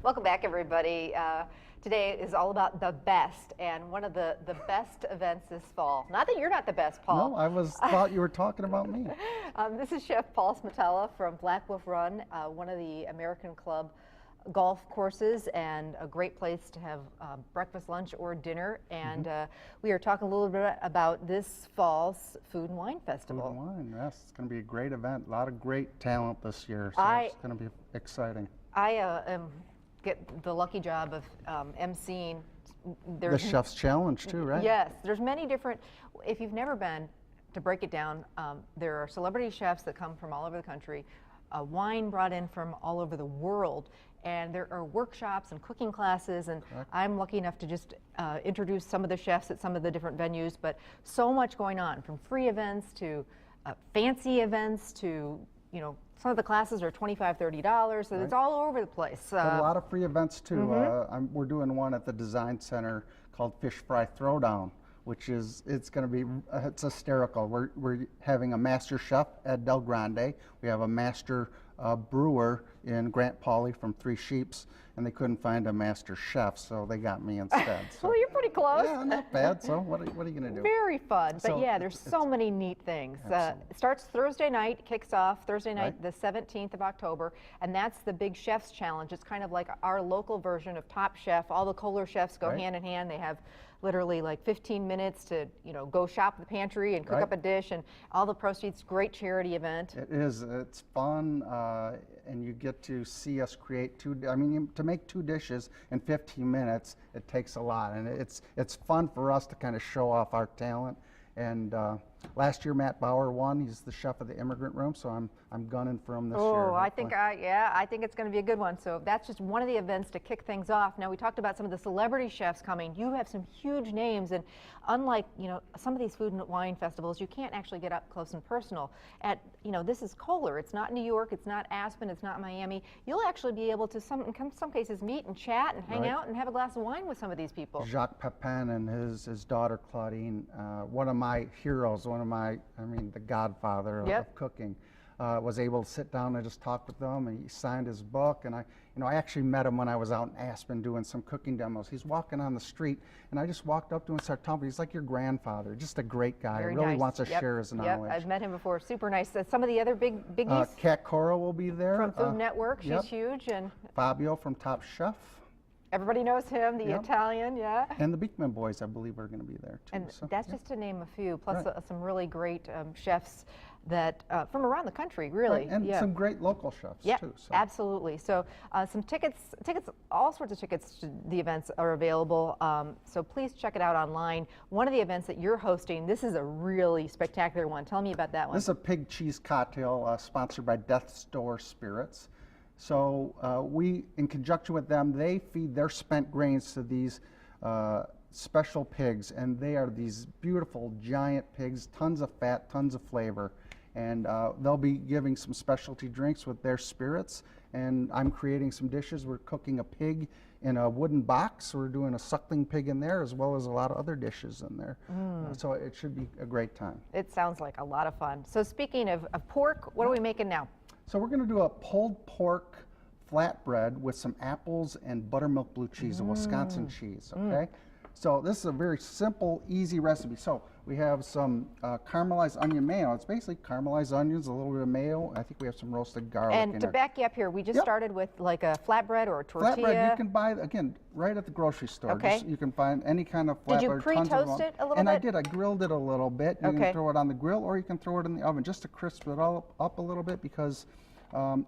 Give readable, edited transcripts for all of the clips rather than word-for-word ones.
Welcome back, everybody. Today is all about the best, and one of the best events this fall. Not that you're not the best, Paul. No, I thought you were talking about me. This is Chef Paul Smatella from Black Wolf Run, one of the American Club golf courses, and a great place to have breakfast, lunch, or dinner. And we are talking a little bit about this fall's Food and Wine Festival. Food and Wine, yes, it's going to be a great event. A lot of great talent this year, so it's going to be exciting. I get the lucky job of emceeing. The Chef's Challenge too, right? Yes, there's many different. If you've never been, to break it down, there are celebrity chefs that come from all over the country, wine brought in from all over the world, and there are workshops and cooking classes, and I'm lucky enough to just introduce some of the chefs at some of the different venues, but so much going on, from free events to fancy events to, you know, some of the classes are $25, $30, so it's all over the place. A lot of free events too. We're doing one at the Design Center called Fish Fry Throwdown, which is, it's going to be, it's hysterical. We're having a master chef, Ed Del Grande. We have a master brewer in Grant Pauley from Three Sheeps, and they couldn't find a master chef, so they got me instead. So, well, you're pretty close. Yeah, not bad. So what are you going to do? Very fun. But yeah, there's so many neat things. It starts Thursday night, kicks off Thursday night, the 17th of October, and that's the Big Chef's Challenge. It's kind of like our local version of Top Chef. All the Kohler chefs go hand in hand. They have literally like 15 minutes to, you know, go shop at the pantry and cook up a dish, and all the proceeds. Great charity event. It is. It's fun, and you get to see us create to make two dishes in 15 minutes, it takes a lot, and it's fun for us to kind of show off our talent. And last year Matt Bauer won. He's the chef of the Immigrant Room, so I'm gunning for him this year. Oh, I think it's going to be a good one. So that's just one of the events to kick things off. Now, we talked about some of the celebrity chefs coming. You have some huge names, and unlike, you know, some of these food and wine festivals, you can't actually get up close and personal. At, you know, this is Kohler. It's not New York. It's not Aspen. It's not Miami. You'll actually be able to in some cases meet and chat and hang out and have a glass of wine with some of these people. Jacques Pepin and his daughter Claudine, one of my heroes, the godfather of cooking, was able to sit down and just talk with them, and he signed his book. And I actually met him when I was out in Aspen doing some cooking demos. He's walking on the street, and I just walked up to him and started talking. He's like your grandfather, just a great guy. Very really nice. Wants to share his knowledge. I've met him before. Super nice. Some of the other biggies. Kat Cora will be there from Food Network. She's huge, and Fabio from Top Chef. Everybody knows him, the Italian, And the Beekman boys, I believe, are going to be there too. And that's just to name a few, plus some really great chefs that from around the country, really. And some great local chefs too. So. Absolutely. So some tickets, all sorts of tickets to the events are available. So please check it out online. One of the events that you're hosting, this is a really spectacular one. Tell me about that one. This is a pig cheese cocktail sponsored by Death's Door Spirits. So we, in conjunction with them, they feed their spent grains to these special pigs, and they are these beautiful giant pigs, tons of fat, tons of flavor, and they'll be giving some specialty drinks with their spirits, and I'm creating some dishes. We're cooking a pig in a wooden box. We're doing a suckling pig in there, as well as a lot of other dishes in there. So it should be a great time. It sounds like a lot of fun. So speaking of pork, what are we making now? So we're going to do a pulled pork flatbread with some apples and buttermilk blue cheese, a Wisconsin cheese, okay? So this is a very simple, easy recipe. So we have some caramelized onion mayo. It's basically caramelized onions, a little bit of mayo. I think we have some roasted garlic in And to back you up here, we just started with like a flatbread or a tortilla. Flatbread you can buy, again, right at the grocery store. Okay. You can find any kind of flatbread. Did you pre-toast it a little bit? And I did. I grilled it a little bit. You can throw it on the grill, or you can throw it in the oven just to crisp it all up a little bit, because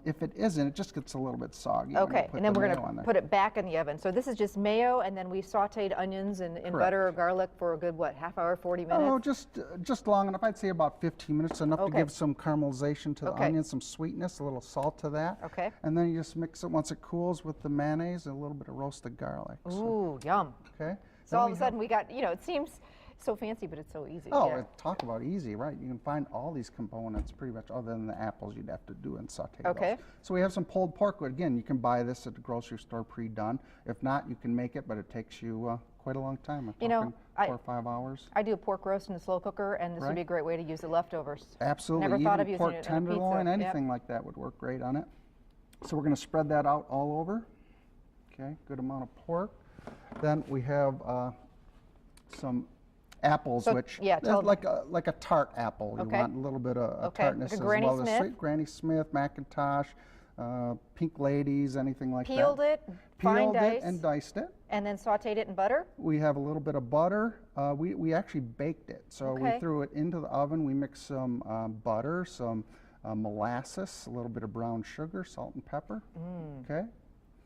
if it isn't, it just gets a little bit soggy. Okay, and then we're going to put it back in the oven. So this is just mayo, and then we sauteed onions in butter or garlic for a good, what, half hour, 40 minutes? Oh, just long enough. I'd say about 15 minutes, enough to give some caramelization to the onions, some sweetness, a little salt to that. Okay. And then you just mix it once it cools with the mayonnaise and a little bit of roasted garlic. Ooh, yum. Okay. So all of a sudden we got, you know, it seems so fancy, but it's so easy. Oh, talk about easy, right? You can find all these components pretty much, other than the apples you'd have to do and saute those. So we have some pulled pork. Again, you can buy this at the grocery store pre-done. If not, you can make it, but it takes you quite a long time. You know, 4 or 5 hours. I do a pork roast in the slow cooker, and this would be a great way to use the leftovers. Absolutely. Never thought of Even using pork it tenderloin, on a pizza. anything like that would work great on it. So we're going to spread that out all over. Okay, good amount of pork. Then we have some apples, So, which yeah, tell like a tart apple. You Okay. want a little bit of Okay, tartness like a as Granny well as Smith? sweet. Granny Smith, Macintosh, Pink Ladies, anything like Peeled that. it, fine Peeled it dice, and diced it. and then sauteed it in butter? We have a little bit of butter. We actually baked it. So we Okay. threw it into the oven. We mixed some butter, some molasses, a little bit of brown sugar, salt and pepper. Okay.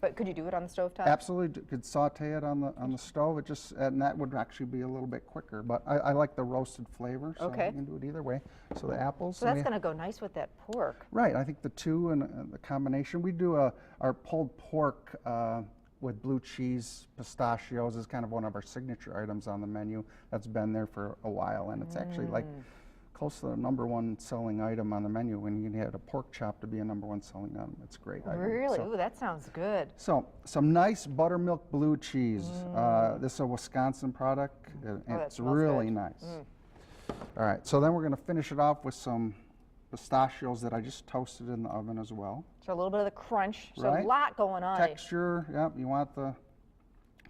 But could you do it on the stovetop? Absolutely, could saute it on the stove. It just and that would actually be a little bit quicker. But I like the roasted flavor, so Okay. you can do it either way. So the apples. So that's going to go nice with that pork. Right. I think the two and the combination. We do our pulled pork with blue cheese, pistachios is kind of one of our signature items on the menu. That's been there for a while, and it's actually like close to the #1 selling item on the menu. When you get a pork chop to be a #1 selling item, it's a great item. Really? So, Ooh, that sounds good. so some nice buttermilk blue cheese. This is a Wisconsin product. And that it's smells really good. nice. All right, so then we're going to finish it off with some pistachios that I just toasted in the oven as well. So a little bit of the crunch. So Right. a lot going on. Texture, yep, you want the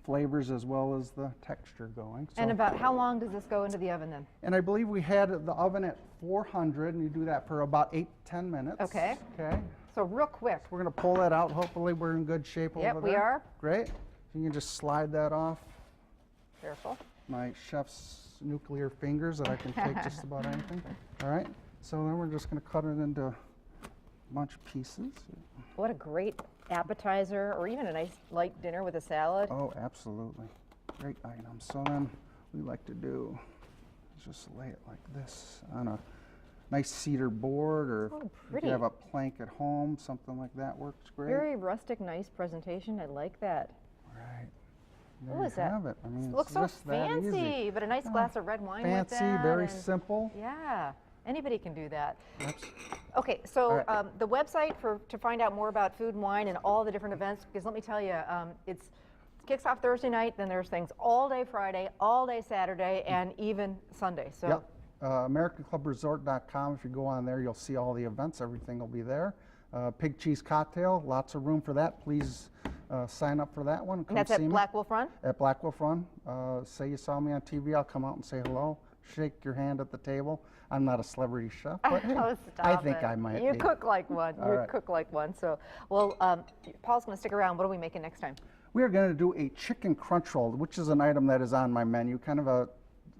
flavors as well as the texture going. So, And about how long does this go into the oven then? and I believe we had the oven at 400, and you do that for about 8 to 10 minutes. Okay. Okay. So real quick. We're going to pull that out. Hopefully we're in good shape Yep, over we there. are. Great. You can just slide that off Careful. my chef's nuclear fingers that I can take just about anything. All right. So then we're just going to cut it into a bunch of pieces. What a great appetizer, or even a nice light dinner with a salad. Oh, absolutely. Great item. So then we like to do is just lay it like this on a nice cedar board, or Oh, if pretty. you have a plank at home, something like that works great. Very rustic, nice presentation. I like that. Right. What There was you that? have it. I mean, It looks it's so just that easy. fancy, but a nice glass of red wine with Fancy, that. very and- simple. Yeah, anybody can do that. Oops. Okay, so All right. the website to find out more about food and wine and all the different events, because let me tell you, it kicks off Thursday night, then there's things all day Friday, all day Saturday, and even Sunday. So Yep. AmericanClubResort.com. If you go on there, you'll see all the events. Everything will be there. Pig cheese cocktail, lots of room for that. Please sign up for that one. and Come that's see at me. Black Wolf Run? At Black Wolf Run. Say you saw me on TV, I'll come out and say hello, shake your hand at the table. I'm not a celebrity chef, but hey, Oh, I stop think it. I might You be. cook like one. All You right. cook like one. So, well, Paul's going to stick around. What are we making next time? We are going to do a chicken crunch roll, which is an item that is on my menu, kind of a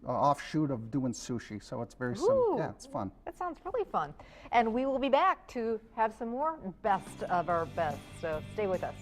offshoot of doing sushi. So it's very simple. Ooh. Yeah, it's fun. That sounds really fun. And we will be back to have some more best of our best. So stay with us.